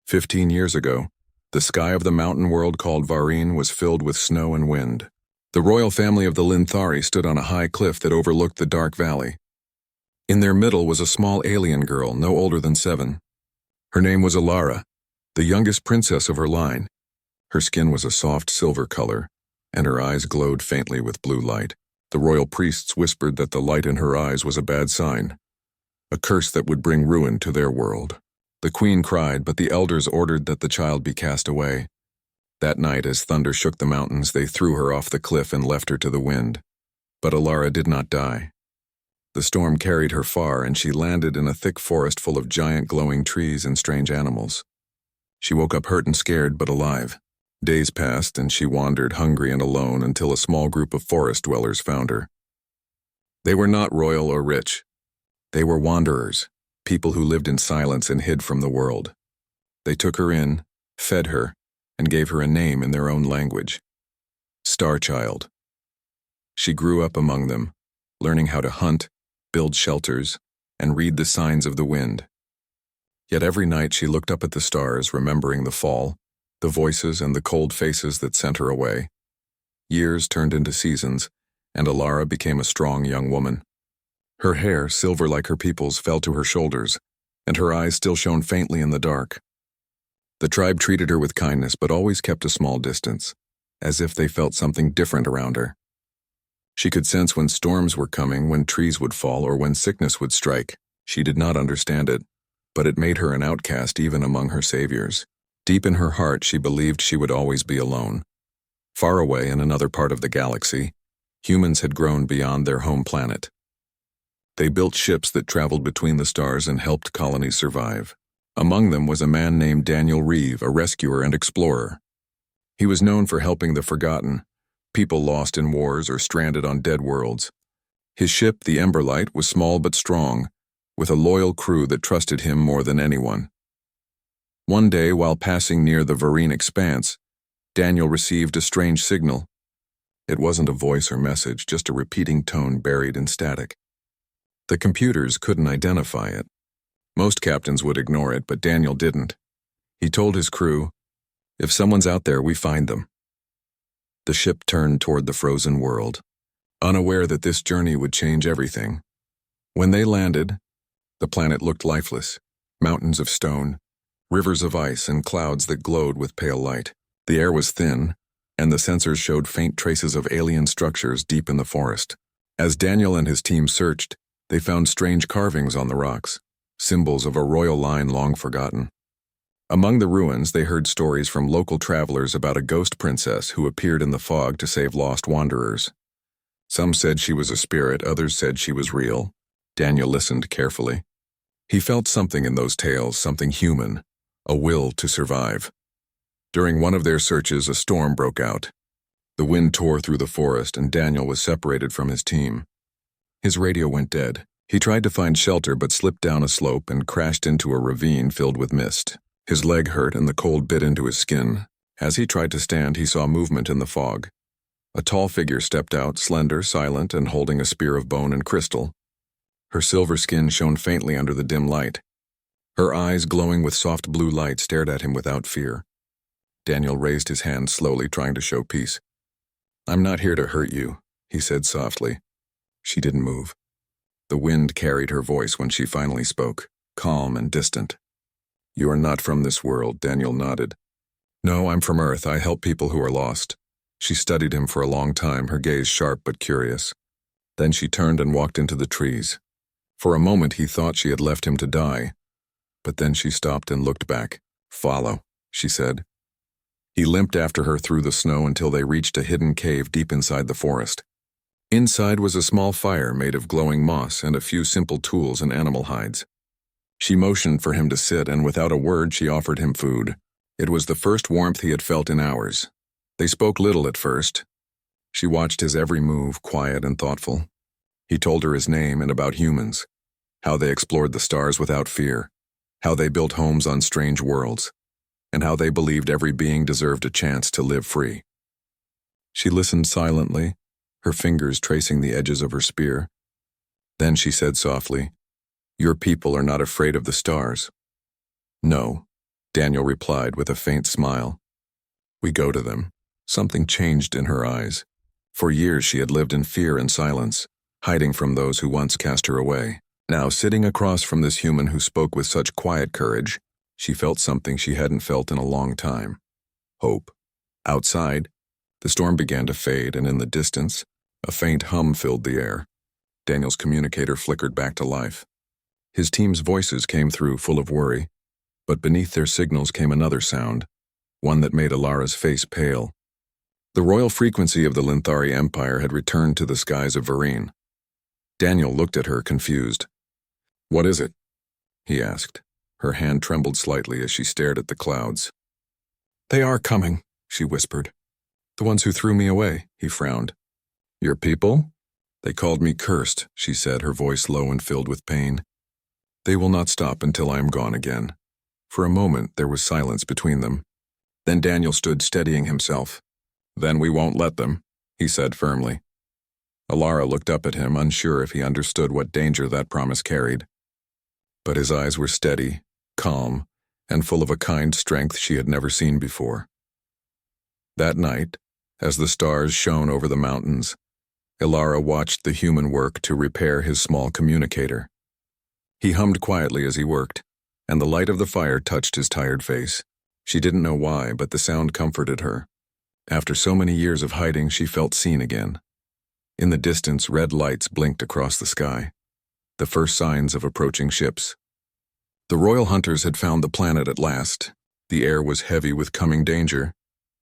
15 years ago, the sky of the mountain world called Varine was filled with snow and wind. The royal family of the Linthari stood on a high cliff that overlooked the dark valley. In their middle was a small alien girl, no older than 7. Her name was Alara, the youngest princess of her line. Her skin was a soft silver color, and her eyes glowed faintly with blue light. The royal priests whispered that the light in her eyes was a bad sign, a curse that would bring ruin to their world. The queen cried, but the elders ordered that the child be cast away. That night, as thunder shook the mountains, they threw her off the cliff and left her to the wind. But Alara did not die. The storm carried her far, and she landed in a thick forest full of giant glowing trees and strange animals. She woke up hurt and scared, but alive. Days passed, and she wandered hungry and alone until a small group of forest dwellers found her. They were not royal or rich. They were wanderers, people who lived in silence and hid from the world. They took her in, fed her, and gave her a name in their own language: Starchild. She grew up among them, learning how to hunt, build shelters, and read the signs of the wind. Yet every night she looked up at the stars, remembering the fall, the voices and the cold faces that sent her away. Years turned into seasons, and Alara became a strong young woman. Her hair, silver like her people's, fell to her shoulders, and her eyes still shone faintly in the dark. The tribe treated her with kindness, but always kept a small distance, as if they felt something different around her. She could sense when storms were coming, when trees would fall, or when sickness would strike. She did not understand it, but it made her an outcast even among her saviors. Deep in her heart, she believed she would always be alone. Far away in another part of the galaxy, humans had grown beyond their home planet. They built ships that traveled between the stars and helped colonies survive. Among them was a man named Daniel Reeve, a rescuer and explorer. He was known for helping the forgotten, people lost in wars or stranded on dead worlds. His ship, the Emberlight, was small but strong, with a loyal crew that trusted him more than anyone. One day, while passing near the Varine expanse, Daniel received a strange signal. It wasn't a voice or message, just a repeating tone buried in static. The computers couldn't identify it. Most captains would ignore it, but Daniel didn't. He told his crew, "If someone's out there, we find them." The ship turned toward the frozen world, unaware that this journey would change everything. When they landed, the planet looked lifeless: mountains of stone, rivers of ice, and clouds that glowed with pale light. The air was thin, and the sensors showed faint traces of alien structures deep in the forest. As Daniel and his team searched, they found strange carvings on the rocks, symbols of a royal line long forgotten. Among the ruins, they heard stories from local travelers about a ghost princess who appeared in the fog to save lost wanderers. Some said she was a spirit, others said she was real. Daniel listened carefully. He felt something in those tales, something human, a will to survive. During one of their searches, a storm broke out. The wind tore through the forest, and Daniel was separated from his team. His radio went dead. He tried to find shelter but slipped down a slope and crashed into a ravine filled with mist. His leg hurt and the cold bit into his skin. As he tried to stand, he saw movement in the fog. A tall figure stepped out, slender, silent, and holding a spear of bone and crystal. Her silver skin shone faintly under the dim light. Her eyes, glowing with soft blue light, stared at him without fear. Daniel raised his hand slowly, trying to show peace. "I'm not here to hurt you," he said softly. She didn't move. The wind carried her voice when she finally spoke, calm and distant. "You are not from this world," Daniel nodded. "No, I'm from Earth. I help people who are lost." She studied him for a long time, her gaze sharp but curious. Then she turned and walked into the trees. For a moment he thought she had left him to die, but then she stopped and looked back. "Follow," she said. He limped after her through the snow until they reached a hidden cave deep inside the forest. Inside was a small fire made of glowing moss and a few simple tools and animal hides. She motioned for him to sit, and without a word she offered him food. It was the first warmth he had felt in hours. They spoke little at first. She watched his every move, quiet and thoughtful. He told her his name and about humans, how they explored the stars without fear, how they built homes on strange worlds, and how they believed every being deserved a chance to live free. She listened silently, her fingers tracing the edges of her spear. Then she said softly, "Your people are not afraid of the stars." "No," Daniel replied with a faint smile. We go to them. Something changed in her eyes. For years she had lived in fear and silence, hiding from those who once cast her away. Now, sitting across from this human who spoke with such quiet courage, she felt something she hadn't felt in a long time. Hope. Outside, the storm began to fade, and in the distance, a faint hum filled the air. Daniel's communicator flickered back to life. His team's voices came through full of worry, but beneath their signals came another sound, one that made Alara's face pale. The royal frequency of the Linthari Empire had returned to the skies of Varine. Daniel looked at her, confused. What is it? He asked. Her hand trembled slightly as she stared at the clouds. They are coming, she whispered. The ones who threw me away, he frowned. Your people? They called me cursed, she said, her voice low and filled with pain. They will not stop until I am gone again. For a moment there was silence between them. Then Daniel stood steadying himself. Then we won't let them, he said firmly. Alara looked up at him, unsure if he understood what danger that promise carried. But his eyes were steady, calm, and full of a kind strength she had never seen before. That night, as the stars shone over the mountains, Alara watched the human work to repair his small communicator. He hummed quietly as he worked, and the light of the fire touched his tired face. She didn't know why, but the sound comforted her. After so many years of hiding, she felt seen again. In the distance, red lights blinked across the sky, the first signs of approaching ships. The royal hunters had found the planet at last. The air was heavy with coming danger,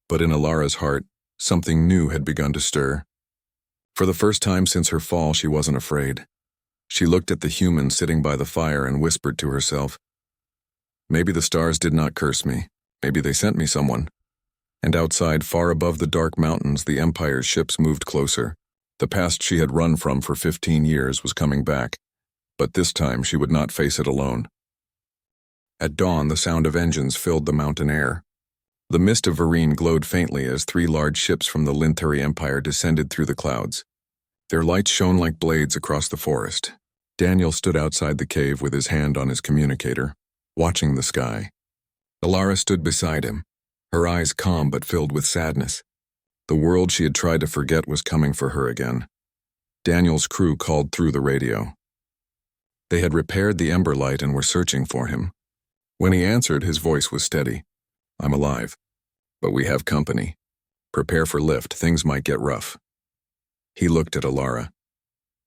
but in Alara's heart, something new had begun to stir. For the first time since her fall, she wasn't afraid. She looked at the human sitting by the fire and whispered to herself, maybe the stars did not curse me. Maybe they sent me someone. And outside, far above the dark mountains, the Empire's ships moved closer. The past she had run from for 15 years was coming back, but this time she would not face it alone. At dawn, the sound of engines filled the mountain air. The mist of Varine glowed faintly as 3 large ships from the Linthari Empire descended through the clouds. Their lights shone like blades across the forest. Daniel stood outside the cave with his hand on his communicator, watching the sky. Alara stood beside him, her eyes calm but filled with sadness. The world she had tried to forget was coming for her again. Daniel's crew called through the radio. They had repaired the ember light and were searching for him. When he answered, his voice was steady. I'm alive, but we have company. Prepare for lift, things might get rough. He looked at Alara.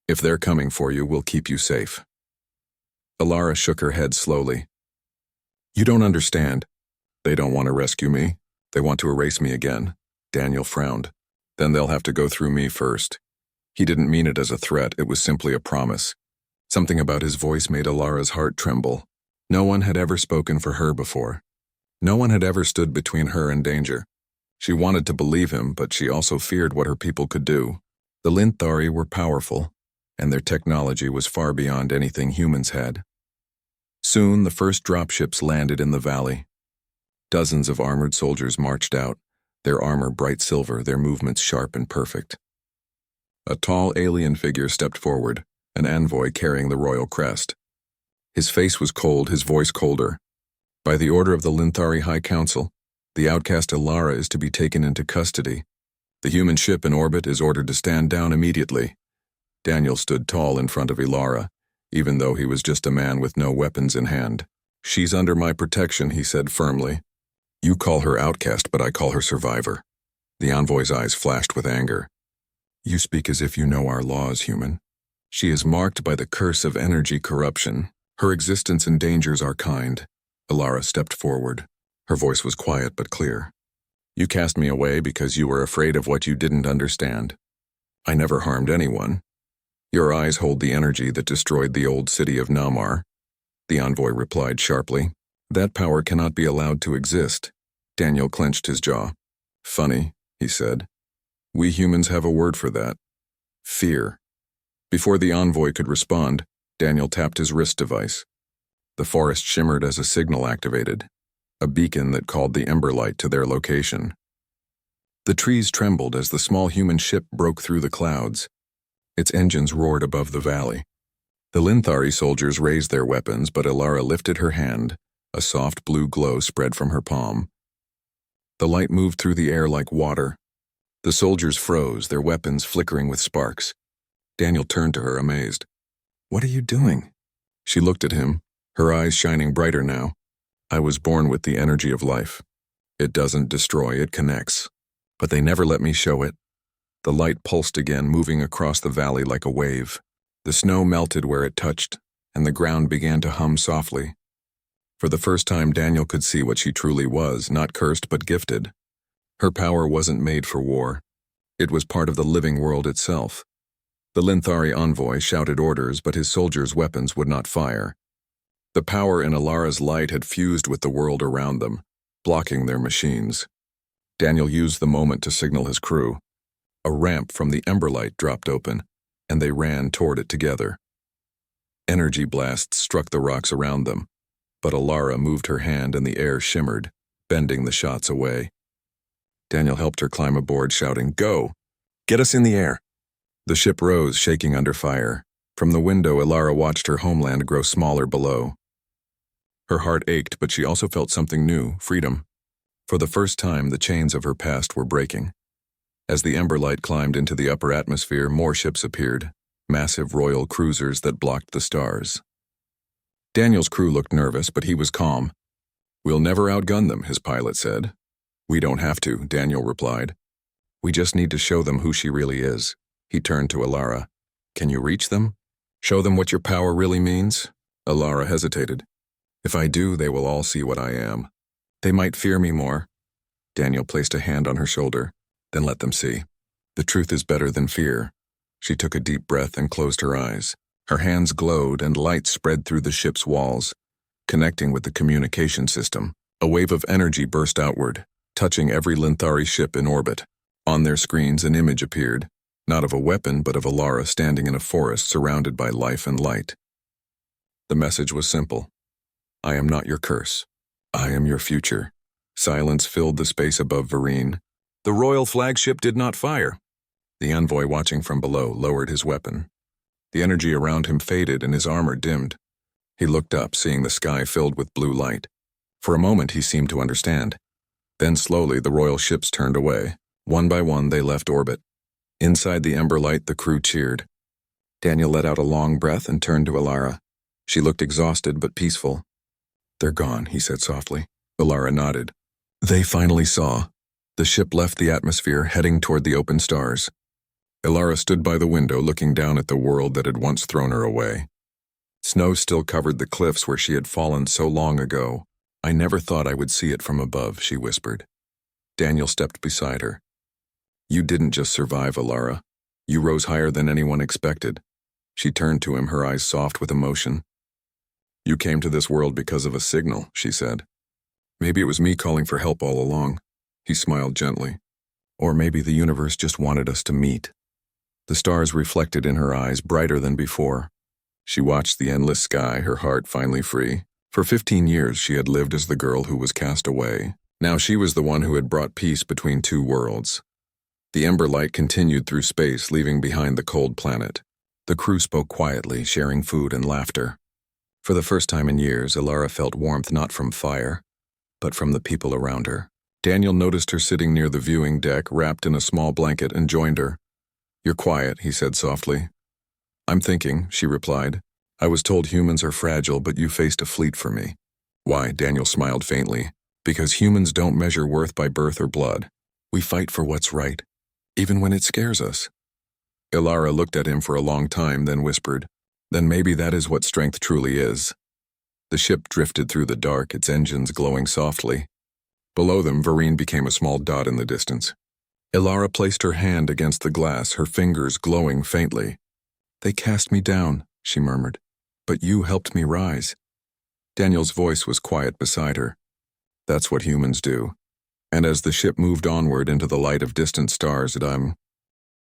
If they're coming for you, we'll keep you safe. Alara shook her head slowly. You don't understand. They don't want to rescue me. They want to erase me again. Daniel frowned. Then they'll have to go through me first. He didn't mean it as a threat, it was simply a promise. Something about his voice made Alara's heart tremble. No one had ever spoken for her before. No one had ever stood between her and danger. She wanted to believe him, but she also feared what her people could do. The Linthari were powerful, and their technology was far beyond anything humans had. Soon, the first dropships landed in the valley. Dozens of armored soldiers marched out, their armor bright silver, their movements sharp and perfect. A tall alien figure stepped forward, an envoy carrying the royal crest. His face was cold, his voice colder. By the order of the Linthari High Council, the outcast Alara is to be taken into custody. The human ship in orbit is ordered to stand down immediately. Daniel stood tall in front of Alara, even though he was just a man with no weapons in hand. She's under my protection, he said firmly. You call her outcast, but I call her survivor. The envoy's eyes flashed with anger. You speak as if you know our laws, human. She is marked by the curse of energy corruption. Her existence endangers our kind. Alara stepped forward. Her voice was quiet but clear. You cast me away because you were afraid of what you didn't understand. I never harmed anyone. Your eyes hold the energy that destroyed the old city of Namar. The envoy replied sharply. That power cannot be allowed to exist. Daniel clenched his jaw. Funny, he said. We humans have a word for that. Fear. Before the envoy could respond, Daniel tapped his wrist device. The forest shimmered as a signal activated, a beacon that called the ember light to their location. The trees trembled as the small human ship broke through the clouds. Its engines roared above the valley. The Linthari soldiers raised their weapons, but Alara lifted her hand, A soft blue glow spread from her palm. The light moved through the air like water. The soldiers froze, their weapons flickering with sparks. Daniel turned to her, amazed. "What are you doing?" She looked at him, her eyes shining brighter now. "I was born with the energy of life. It doesn't destroy, it connects. But they never let me show it." The light pulsed again, moving across the valley like a wave. The snow melted where it touched, and the ground began to hum softly. For the first time, Daniel could see what she truly was, not cursed but gifted. Her power wasn't made for war. It was part of the living world itself. The Linthari envoy shouted orders, but his soldiers' weapons would not fire. The power in Alara's light had fused with the world around them, blocking their machines. Daniel used the moment to signal his crew. A ramp from the Emberlight dropped open, and they ran toward it together. Energy blasts struck the rocks around them, but Alara moved her hand and the air shimmered, bending the shots away. Daniel helped her climb aboard, shouting, "Go! Get us in the air!" The ship rose, shaking under fire. From the window, Alara watched her homeland grow smaller below. Her heart ached, but she also felt something new, freedom. For the first time, the chains of her past were breaking. As the Emberlight climbed into the upper atmosphere, more ships appeared, massive royal cruisers that blocked the stars. Daniel's crew looked nervous, but he was calm. "We'll never outgun them," his pilot said. "We don't have to," Daniel replied. "We just need to show them who she really is." He turned to Alara. "Can you reach them? Show them what your power really means?" Alara hesitated. "If I do, they will all see what I am. They might fear me more." Daniel placed a hand on her shoulder. "Then let them see. The truth is better than fear." She took a deep breath and closed her eyes. Her hands glowed and light spread through the ship's walls, connecting with the communication system. A wave of energy burst outward, touching every Linthari ship in orbit. On their screens, an image appeared, not of a weapon but of Alara standing in a forest surrounded by life and light. The message was simple. "I am not your curse. I am your future." Silence filled the space above Varine. The royal flagship did not fire. The envoy watching from below lowered his weapon. The energy around him faded and his armor dimmed. He looked up, seeing the sky filled with blue light. For a moment he seemed to understand. Then slowly the royal ships turned away. One by one they left orbit. Inside the Emberlight the crew cheered. Daniel let out a long breath and turned to Alara. She looked exhausted but peaceful. "They're gone," he said softly. Alara nodded. They finally saw. The ship left the atmosphere, heading toward the open stars. Alara stood by the window, looking down at the world that had once thrown her away. Snow still covered the cliffs where she had fallen so long ago. "I never thought I would see it from above," she whispered. Daniel stepped beside her. "You didn't just survive, Alara. You rose higher than anyone expected." She turned to him, her eyes soft with emotion. "You came to this world because of a signal," she said. "Maybe it was me calling for help all along." He smiled gently. "Or maybe the universe just wanted us to meet." The stars reflected in her eyes, brighter than before. She watched the endless sky, her heart finally free. For 15 years she had lived as the girl who was cast away. Now she was the one who had brought peace between two worlds. The Emberlight continued through space, leaving behind the cold planet. The crew spoke quietly, sharing food and laughter. For the first time in years, Alara felt warmth not from fire, but from the people around her. Daniel noticed her sitting near the viewing deck, wrapped in a small blanket, and joined her. "You're quiet," he said softly. "I'm thinking," she replied. "I was told humans are fragile, but you faced a fleet for me." "Why?" Daniel smiled faintly. "Because humans don't measure worth by birth or blood. We fight for what's right, even when it scares us." Alara looked at him for a long time, then whispered, "Then maybe that is what strength truly is." The ship drifted through the dark, its engines glowing softly. Below them, Varine became a small dot in the distance. Alara placed her hand against the glass, her fingers glowing faintly. "They cast me down," she murmured, "but you helped me rise." Daniel's voice was quiet beside her. "That's what humans do." And as the ship moved onward into the light of distant stars,